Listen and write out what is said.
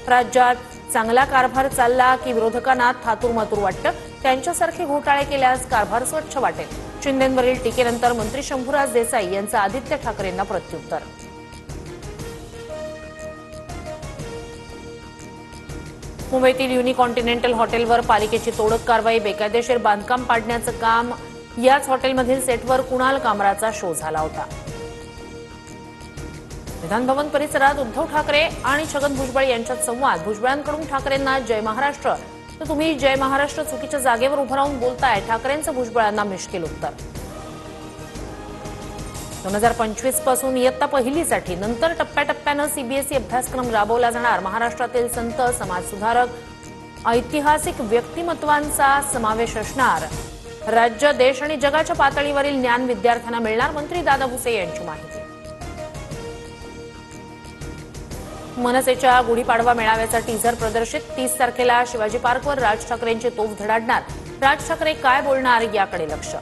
राज्यात चांगला कारभार चालला की विरोधकांना थातूरमातूर वाटतं, त्यांच्यासारखे घोटाळे केल्यास कारभार स्वच्छ वाटेल. शिंदेंवरील टीकेनंतर मंत्री शंभूराज देसाई यांचं आदित्य ठाकरेंना प्रत्युत्तर. मुंबईतील युनिकॉन्टिनेंटल हॉटेलवर पालिकेची तोडक कारवाई. बेकायदेशीर बांधकाम पाडण्याचं काम. याच हॉटेलमधील सेटवर कुणाल कामराचा शो झाला होता. विधानभवन परिसरात उद्धव ठाकरे आणि छगन भुजबळ यांच्यात संवाद. भुजबळांकडून ठाकरेंना जय महाराष्ट्र, तर तुम्ही जय महाराष्ट्र चुकीच्या जागेवर उभं राहून बोलताय, ठाकरेंचं भुजबळांना मिश्किल उत्तर. 2025 पासून इयत्ता पहिलीसाठी नंतर टप्प्याटप्प्यानं सीबीएसई अभ्यासक्रम राबवला जाणार. महाराष्ट्रातील संत, समाजसुधारक, ऐतिहासिक व्यक्तिमत्वांचा समावेश असणार. राज्य, देश आणि जगाच्या पातळीवरील ज्ञान विद्यार्थ्यांना मिळणार. मंत्री दादा भुसे यांची माहिती. मनसेच्या गुढीपाडवा मेळाव्याचा टीझर प्रदर्शित. 30 तारखेला शिवाजी पार्कवर राज ठाकरेंची तोफ धडाडणार. राज ठाकरे काय बोलणार याकडे लक्ष.